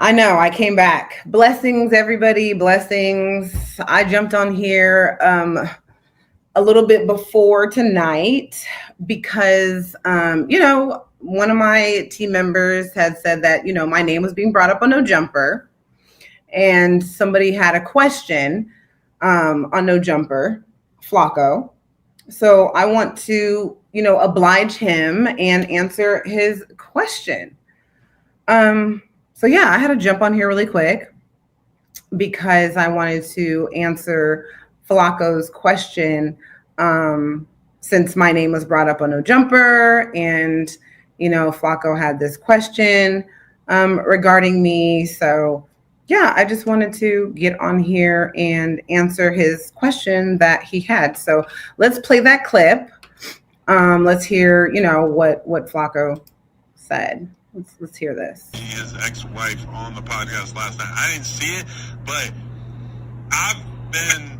I know, I came back. Blessings, everybody, blessings. I jumped on here a little bit before tonight because, one of my team members had said that, my name was being brought up on No Jumper, and somebody had a question on No Jumper, Flakko. So I want to, oblige him and answer his question. So yeah, I had to jump on here really quick because I wanted to answer Flakko's question since my name was brought up on No Jumper, and Flakko had this question regarding me. So yeah, I just wanted to get on here and answer his question that he had. So let's play that clip. Let's hear what Flakko said. Let's hear this. His ex-wife on the podcast last night. I didn't see it, but I've been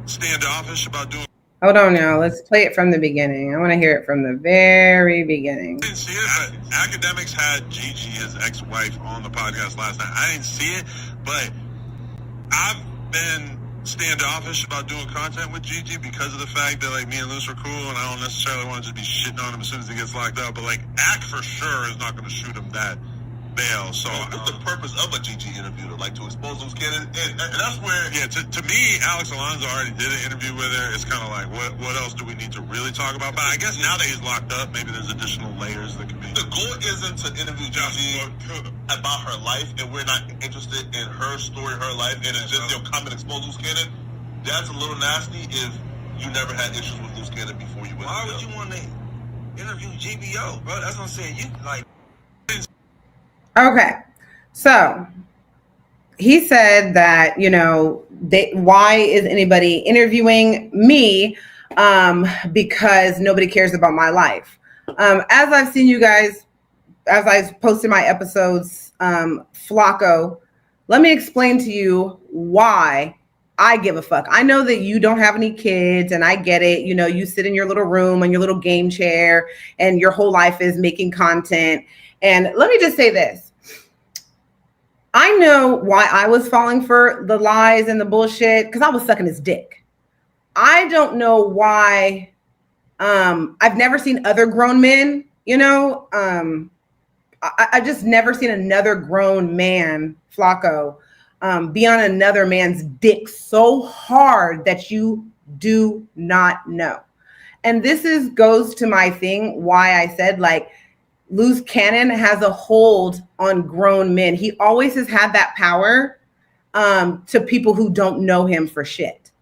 standoffish about doing. Hold on now. Let's play it from the beginning. I want to hear it from the very beginning. I didn't see it, but Academics had Gigi, his ex-wife, on the podcast last night. I didn't see it, but I've been standoffish about doing content with Gigi because of the fact that me and Luce are cool, and I don't necessarily want to just be shitting on him as soon as he gets locked up. But Act for sure is not going to shoot him that bail. So what's the purpose of a Gigi interview? To expose those candidates, and that's where to me, Alex Alonso already did an interview with her. It's kind of what else do we need to really talk about? But I guess now that he's locked up, maybe there's additional layers that could be. The goal isn't to interview Gigi about her life, and we're not interested in her story, her life, and it's just come and expose Luce Cannon. That's a little nasty if you never had issues with Luce Cannon before you went. Why would you want to interview GBO, bro? That's what I'm saying. Okay, so he said that why is anybody interviewing me? Because nobody cares about my life. As I've seen you guys, as I posted my episodes, Flakko, let me explain to you why I give a fuck. I know that you don't have any kids, and I get it. You sit in your little room on your little game chair, and your whole life is making content. And let me just say this. I know why I was falling for the lies and the bullshit, because I was sucking his dick. I don't know why. I've never seen other grown men, I just never seen another grown man, Flakko, be on another man's dick so hard that you do not know. And this goes to my thing, why I said Luce Cannon has a hold on grown men. He always has had that power to people who don't know him for shit.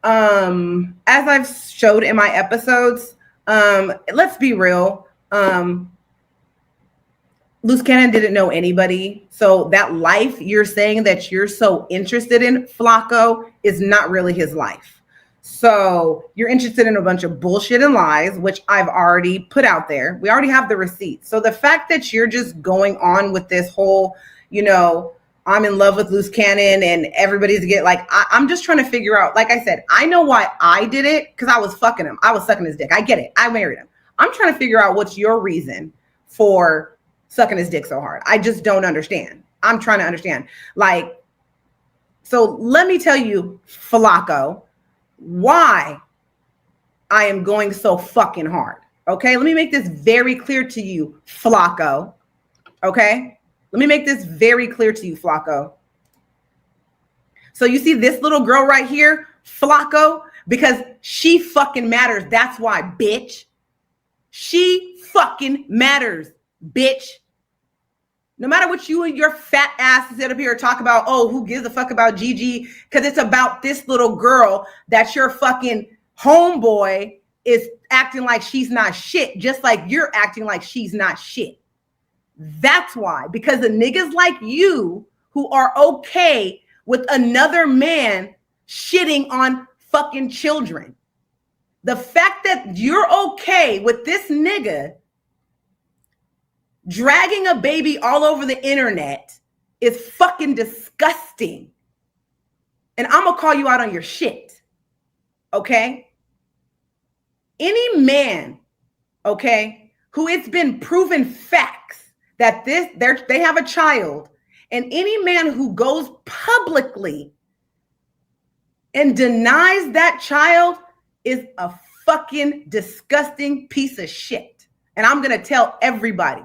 As I've showed in my episodes, let's be real. Luce Cannon didn't know anybody. So that life you're saying that you're so interested in, Flakko, is not really his life. So you're interested in a bunch of bullshit and lies, which I've already put out there. We already have the receipts. So the fact that you're just going on with this whole, I'm in love with Luce Cannon and everybody's I'm just trying to figure out, like I said, I know why I did it, because I was fucking him. I was sucking his dick. I get it. I married him. I'm trying to figure out what's your reason for sucking his dick so hard. I just don't understand. I'm trying to understand. So let me tell you, Flakko, why I am going so fucking hard. Okay, let me make this very clear to you, Flakko. Okay, let me make this very clear to you, Flakko. So you see this little girl right here, Flakko, because she fucking matters. That's why, bitch. She fucking matters, bitch. No matter what you and your fat ass sit up here and talk about, who gives a fuck about Gigi? Because it's about this little girl that your fucking homeboy is acting like she's not shit, just like you're acting like she's not shit. That's why. Because the niggas like you who are okay with another man shitting on fucking children. The fact that you're okay with this nigga dragging a baby all over the internet is fucking disgusting. And I'm gonna call you out on your shit. Okay? Any man, okay, who it's been proven facts that they have a child, and any man who goes publicly and denies that child is a fucking disgusting piece of shit. And I'm going to tell everybody.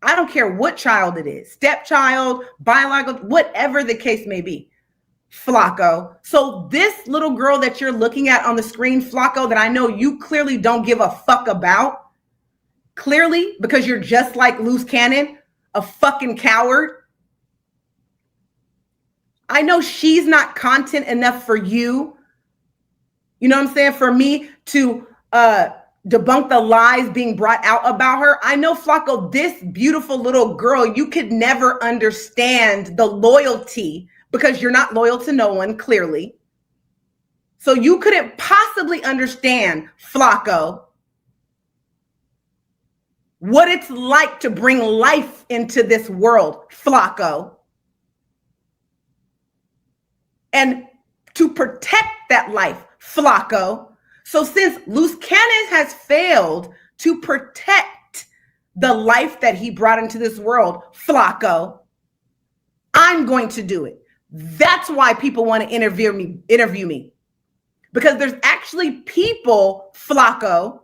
I don't care what child it is, stepchild, biological, whatever the case may be. Flacco. So this little girl that you're looking at on the screen, Flacco, that I know you clearly don't give a fuck about, clearly, because you're just like Loose Cannon, a fucking coward. I know she's not content enough for you. You know what I'm saying? For me to debunk the lies being brought out about her. I know, Flacco, this beautiful little girl, you could never understand the loyalty because you're not loyal to no one, clearly. So you couldn't possibly understand, Flacco, what it's like to bring life into this world, Flacco. And to protect that life, Flacco. So since Loose Cannon has failed to protect the life that he brought into this world, Flacco, I'm going to do it. That's why people want to interview me. Because there's actually people, Flacco,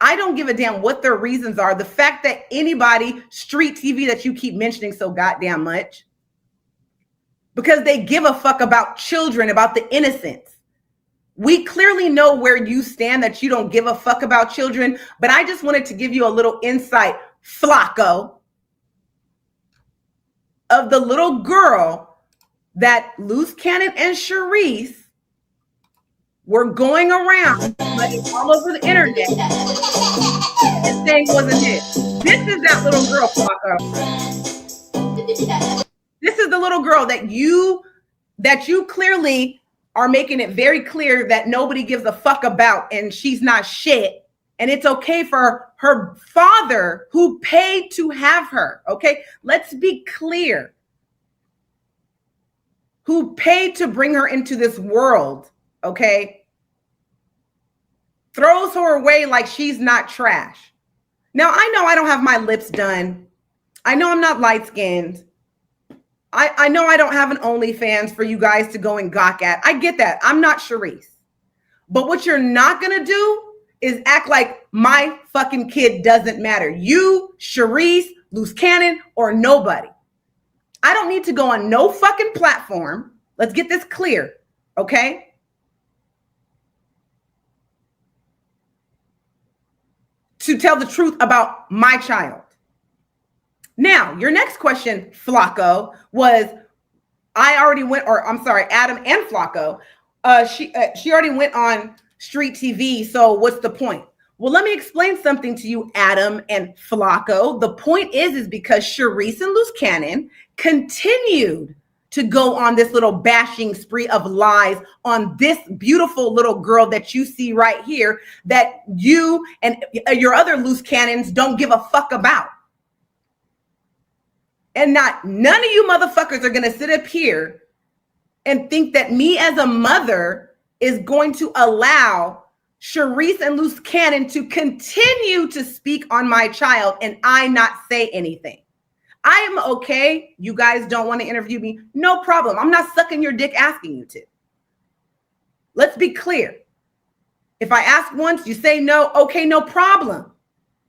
I don't give a damn what their reasons are. The fact that anybody, street TV that you keep mentioning so goddamn much, because they give a fuck about children, about the innocence. We clearly know where you stand, that you don't give a fuck about children, but I just wanted to give you a little insight, Flacco, of the little girl that Loose Cannon and Charisse were going around like all over the internet and saying wasn't it. This is that little girl, Flacco. This is the little girl that you clearly are making it very clear that nobody gives a fuck about, and she's not shit. And it's okay for her father who paid to have her. Okay, let's be clear. Who paid to bring her into this world, okay, throws her away like she's not trash. Now, I know I don't have my lips done. I know I'm not light-skinned. I know I don't have an OnlyFans for you guys to go and gawk at. I get that. I'm not Charisse. But what you're not going to do is act like my fucking kid doesn't matter. You, Charisse, Loose Cannon, or nobody. I don't need to go on no fucking platform. Let's get this clear, okay? To tell the truth about my child. Now, your next question, Flacco, was Adam and Flacco. She already went on street TV, so what's the point? Well, let me explain something to you, Adam and Flacco. The point is because Charisse and Loose Cannon continued to go on this little bashing spree of lies on this beautiful little girl that you see right here that you and your other Loose Cannons don't give a fuck about. And none of you motherfuckers are going to sit up here and think that me as a mother is going to allow Charisse and Loose Cannon to continue to speak on my child and I not say anything. I am okay. You guys don't want to interview me. No problem. I'm not sucking your dick asking you to. Let's be clear. If I ask once, you say no. Okay, no problem.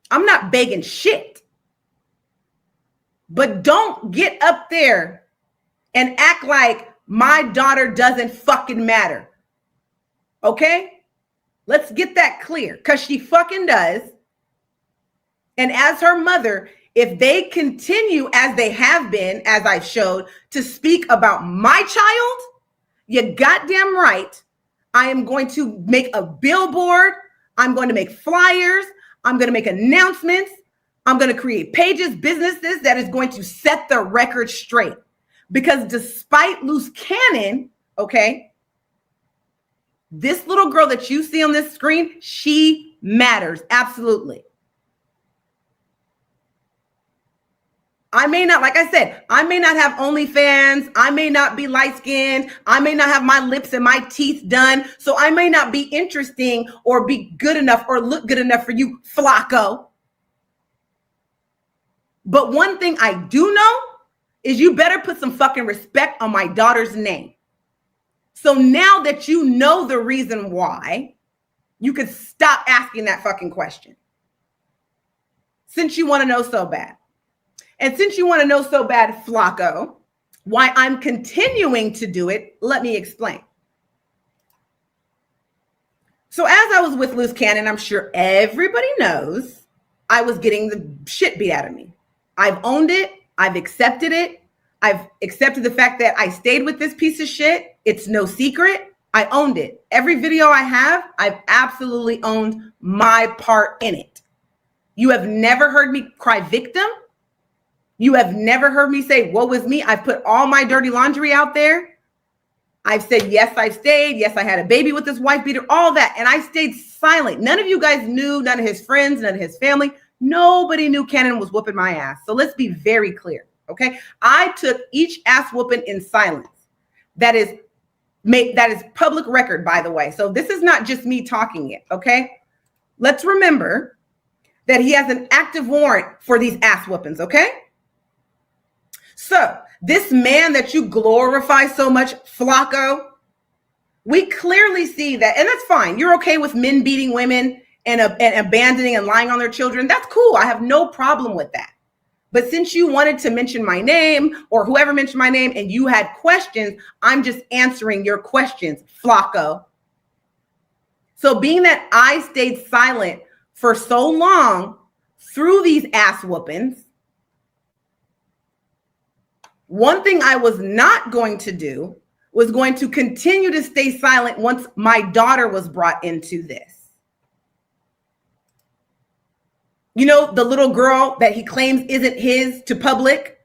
I'm not begging shit. But don't get up there and act like my daughter doesn't fucking matter. Okay? Let's get that clear, because she fucking does. And as her mother, if they continue as they have been, as I showed, to speak about my child, you goddamn right, I am going to make a billboard. I'm going to make flyers. I'm going to make announcements. I'm going to create pages, businesses that is going to set the record straight. Because despite loose cannon, okay, this little girl that you see on this screen, she matters. Absolutely. I may not, like I said, I may not have OnlyFans. I may not be light-skinned. I may not have my lips and my teeth done. So I may not be interesting or be good enough or look good enough for you, Flacco. But one thing I do know is you better put some fucking respect on my daughter's name. So now that you know the reason why, you could stop asking that fucking question. Since you want to know so bad. And since you want to know so bad, Flacco, why I'm continuing to do it, let me explain. So as I was with Loose Cannon, I'm sure everybody knows I was getting the shit beat out of me. I've owned it. I've accepted it. I've accepted the fact that I stayed with this piece of shit. It's no secret. I owned it. Every video I have, I've absolutely owned my part in it. You have never heard me cry victim. You have never heard me say, woe is me. I've put all my dirty laundry out there. I've said, yes, I stayed. Yes, I had a baby with this wife beater, all that. And I stayed silent. None of you guys knew, none of his friends, none of his family. Nobody knew Cannon was whooping my ass. So let's be very clear, okay? I took each ass whooping in silence. That is public record, by the way. So this is not just me talking it, okay? Let's remember that he has an active warrant for these ass whoopings, okay? So this man that you glorify so much, Flacco, we clearly see that, and that's fine. You're okay with men beating women and abandoning and lying on their children. That's cool. I have no problem with that. But since you wanted to mention my name or whoever mentioned my name and you had questions, I'm just answering your questions, Flacco. So being that I stayed silent for so long through these ass whoopings, one thing I was not going to do was going to continue to stay silent once my daughter was brought into this. You know, the little girl that he claims isn't his to public.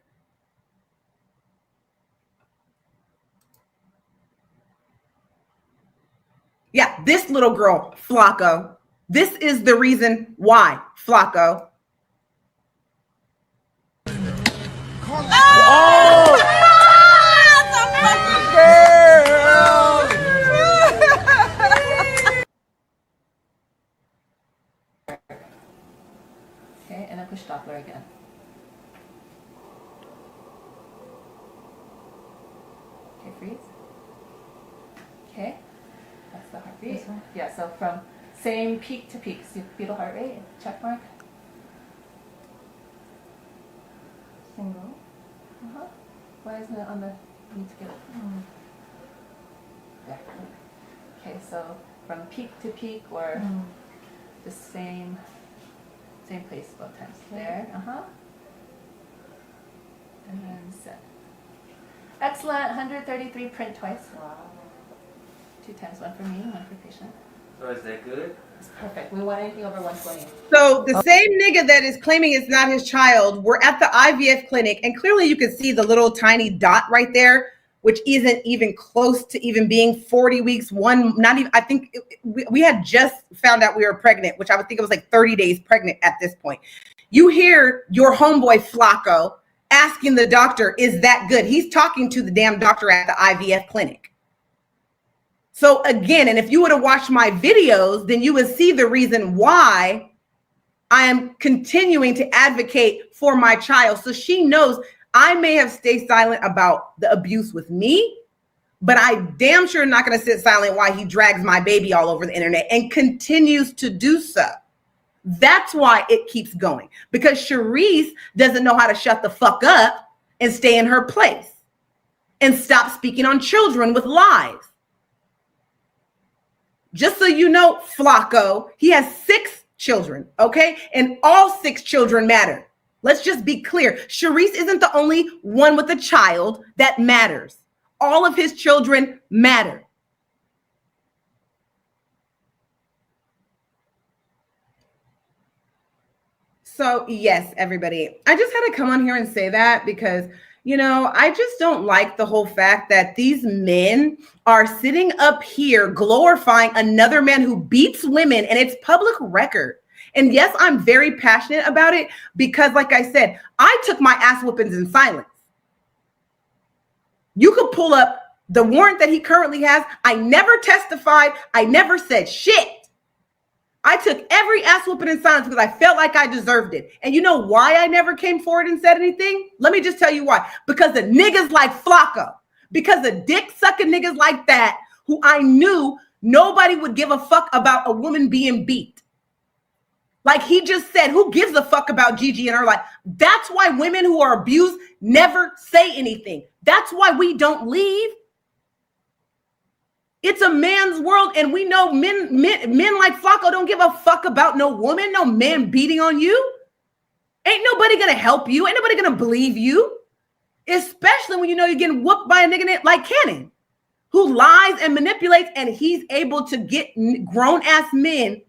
Yeah, this little girl, Flacco. This is the reason why, Flacco. Oh! Okay, and then push Doppler again. Okay, freeze. Okay, that's the heartbeat. Yeah, so from same peak to peak, so fetal heart rate, check mark. Single. Why isn't it on the, need to get it? There. Okay, so from peak to peak or the same place both times. There, and then set. Excellent, 133, print twice. Wow. 2 times, one for me, one for patient. So is that good? It's perfect. We want anything over 120. So the same nigga that is claiming it's not his child, we're at the IVF clinic, and clearly you can see the little tiny dot right there, which isn't even close to even being 40 weeks, not even, I think we had just found out we were pregnant, which I would think it was like 30 days pregnant at this point. You hear your homeboy Flacco asking the doctor, is that good? He's talking to the damn doctor at the IVF clinic. So again, and if you would have watched my videos, then you would see the reason why I am continuing to advocate for my child. So she knows I may have stayed silent about the abuse with me, but I damn sure not going to sit silent while he drags my baby all over the internet and continues to do so. That's why it keeps going, because Charisse doesn't know how to shut the fuck up and stay in her place and stop speaking on children with lies. Just so you know, Flacco, he has 6 children, okay? And all 6 children matter. Let's just be clear. Charisse isn't the only one with a child that matters. All of his children matter. So yes, everybody, I just had to come on here and say that because You know, I just don't like the whole fact that these men are sitting up here glorifying another man who beats women, and it's public record. And yes, I'm very passionate about it because, like I said, I took my ass whoopings in silence. You could pull up the warrant that he currently has. I never testified. I never said shit. I took every ass whooping in silence because I felt like I deserved it. And you know why I never came forward and said anything? Let me just tell you why. Because the niggas like Flakko, because the dick sucking niggas like that, who I knew nobody would give a fuck about a woman being beat. Like he just said, who gives a fuck about Gigi and her life? That's why women who are abused never say anything. That's why we don't leave. It's a man's world, and we know men like Flakko don't give a fuck about no woman, no man beating on you. Ain't nobody gonna help you. Ain't nobody gonna believe you, especially when you know you're getting whooped by a nigga like Cannon, who lies and manipulates, and he's able to get grown-ass men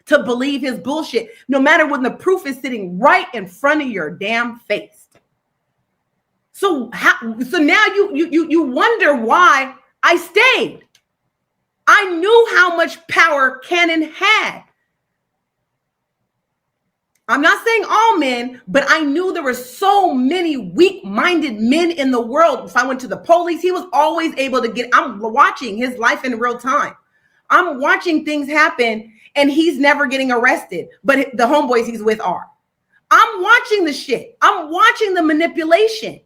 to believe his bullshit, no matter when the proof is sitting right in front of your damn face. So now you wonder why I stayed. I knew how much power Cannon had. I'm not saying all men, but I knew there were so many weak-minded men in the world. If I went to the police, he was always able to get, I'm watching his life in real time. I'm watching things happen and he's never getting arrested, but the homeboys he's with are. I'm watching the shit. I'm watching the manipulation.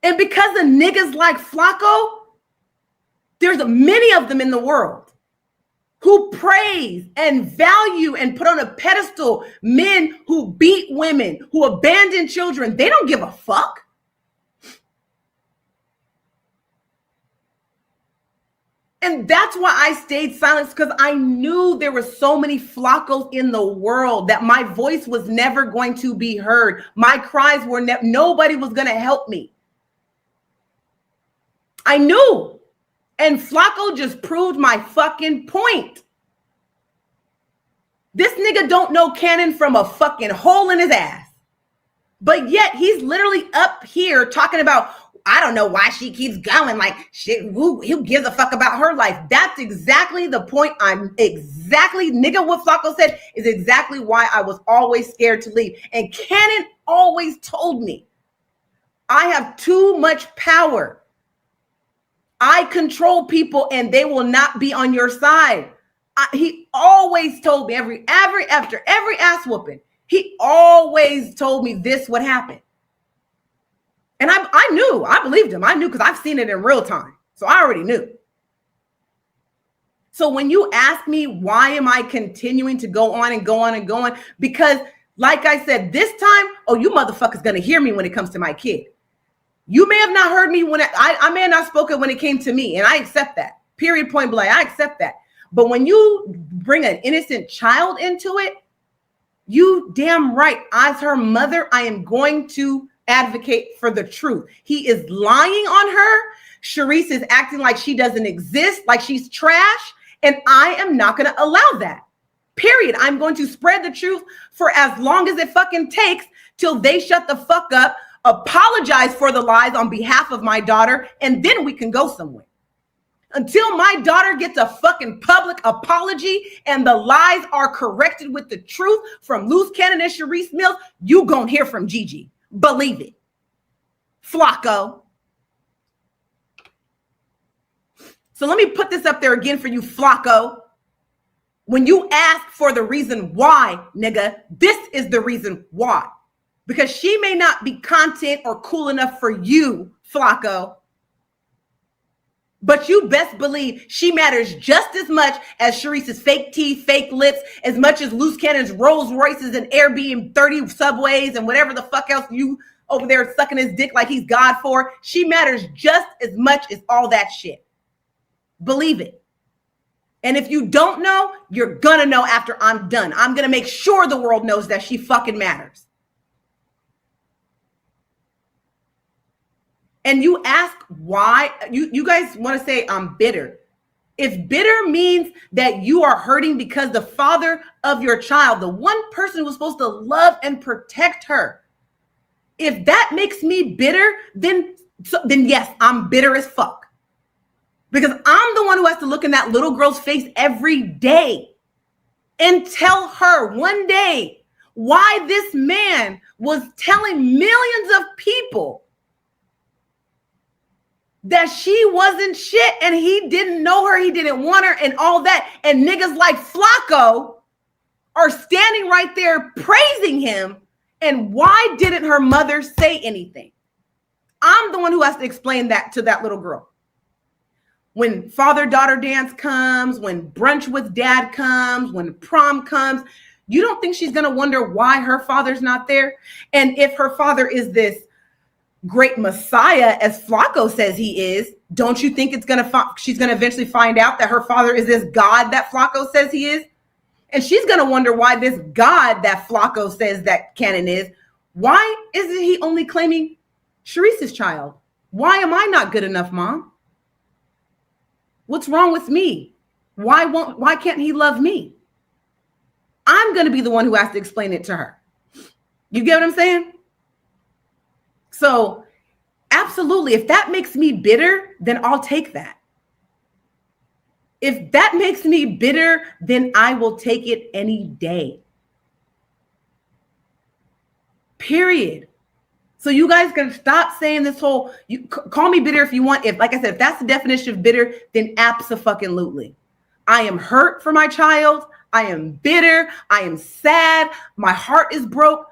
And because of niggas like Flakko, there's many of them in the world who praise and value and put on a pedestal men who beat women, who abandon children. They don't give a fuck. And that's why I stayed silent, because I knew there were so many Flaccos in the world that my voice was never going to be heard. My cries were nobody was going to help me. I knew. And Flakko just proved my fucking point. This nigga don't know Cannon from a fucking hole in his ass. But yet he's literally up here talking about, I don't know why she keeps going. Like, shit, who gives a fuck about her life? That's exactly the point. Nigga, what Flakko said is exactly why I was always scared to leave. And Cannon always told me, I have too much power. I control people and they will not be on your side. He always told me after every ass whooping, he always told me this would happen. And I knew, I believed him. I knew because I've seen it in real time. So I already knew. So when you ask me, why am I continuing to go on and go on and go on? Because like I said, this time, oh, you motherfuckers gonna hear me when it comes to my kid. You may have not heard me when I may have not spoken when it came to me, and I accept that. Period, point blank. I accept that. But when you bring an innocent child into it, you damn right, as her mother, I am going to advocate for the truth. He is lying on her. Sharice is acting like she doesn't exist, like she's trash, and I am not going to allow that. Period. I'm going to spread the truth for as long as it fucking takes till they shut the fuck up, apologize for the lies on behalf of my daughter, and then we can go somewhere. Until my daughter gets a fucking public apology and the lies are corrected with the truth from Loose Cannon and Sharice Mills, you gonna hear from Gigi. Believe it. Flakko. So let me put this up there again for you, Flakko. When you ask for the reason why, nigga, this is the reason why. Because she may not be content or cool enough for you, Flakko. But you best believe she matters just as much as Sharice's fake teeth, fake lips, as much as Loose Cannon's Rolls Royces and Airbnb 30 subways and whatever the fuck else you over there sucking his dick like he's God for. She matters just as much as all that shit. Believe it. And if you don't know, you're gonna know after I'm done. I'm gonna make sure the world knows that she fucking matters. And you ask why, you guys want to say I'm bitter. If bitter means that you are hurting because the father of your child, the one person who was supposed to love and protect her, If that makes me bitter, then yes, I'm bitter as fuck. Because I'm the one who has to look in that little girl's face every day and tell her one day why this man was telling millions of people that she wasn't shit and he didn't know her, he didn't want her and all that. And niggas like Flakko are standing right there praising him. And why didn't her mother say anything? I'm the one who has to explain that to that little girl. When father-daughter dance comes, when brunch with dad comes, when prom comes, you don't think she's going to wonder why her father's not there? And if her father is this great messiah, as Flakko says he is, don't you think she's going to eventually find out that her father is this God that Flakko says he is? And she's going to wonder why this God that Flakko says that Cannon is, why isn't he only claiming Sharice's child? Why am I not good enough, Mom? What's wrong with me? Why can't he love me? I'm going to be the one who has to explain it to her. You get what I'm saying? So absolutely, if that makes me bitter, then I'll take that. If that makes me bitter, then I will take it any day. Period. So you guys can stop saying this whole, you call me bitter if you want. If, like I said, if that's the definition of bitter, then abso-fucking-lutely. I am hurt for my child. I am bitter. I am sad. My heart is broke.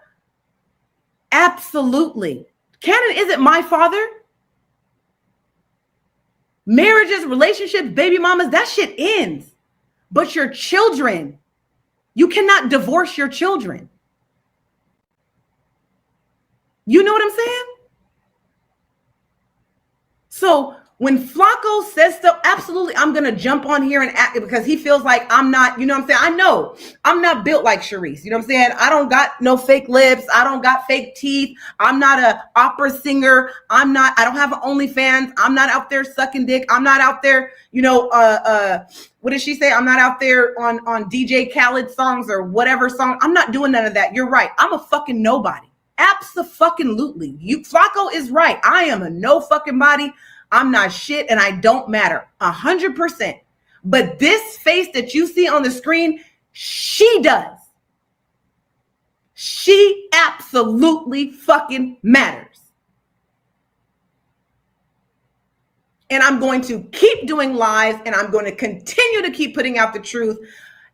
Absolutely. Cannon isn't my father. Marriages, relationships, baby mamas, that shit ends. But your children, you cannot divorce your children. You know what I'm saying? So when Flakko says stuff, absolutely, I'm going to jump on here and act because he feels like I'm not, you know what I'm saying? I know I'm not built like Sharice. You know what I'm saying? I don't got no fake lips. I don't got fake teeth. I'm not an opera singer. I don't have an OnlyFans. I'm not out there sucking dick. I'm not out there, what did she say? I'm not out there on DJ Khaled songs or whatever song. I'm not doing none of that. You're right. I'm a fucking nobody. Abso-fucking-lutely. Flakko is right. I am a no fucking body. I'm not shit and I don't matter 100%. But this face that you see on the screen, she does. She absolutely fucking matters. And I'm going to keep doing lives and I'm going to continue to keep putting out the truth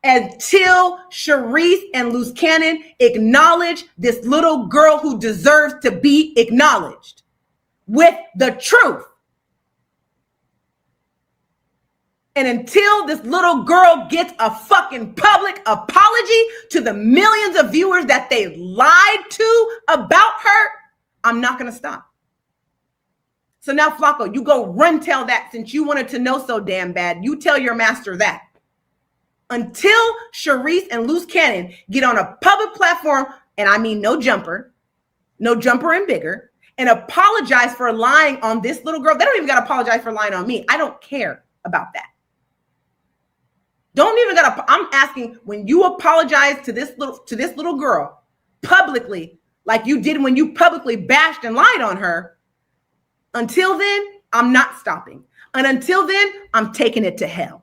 until Sharice and Luce Cannon acknowledge this little girl who deserves to be acknowledged with the truth. And until this little girl gets a fucking public apology to the millions of viewers that they lied to about her, I'm not going to stop. So now, Flakko, you go run tell that since you wanted to know so damn bad. You tell your master that. Until Sharice and Luce Cannon get on a public platform, and I mean no jumper and bigger, and apologize for lying on this little girl. They don't even got to apologize for lying on me. I don't care about that. Don't even I'm asking when you apologize to this little girl publicly, like you did when you publicly bashed and lied on her. Until then, I'm not stopping. And until then, I'm taking it to hell.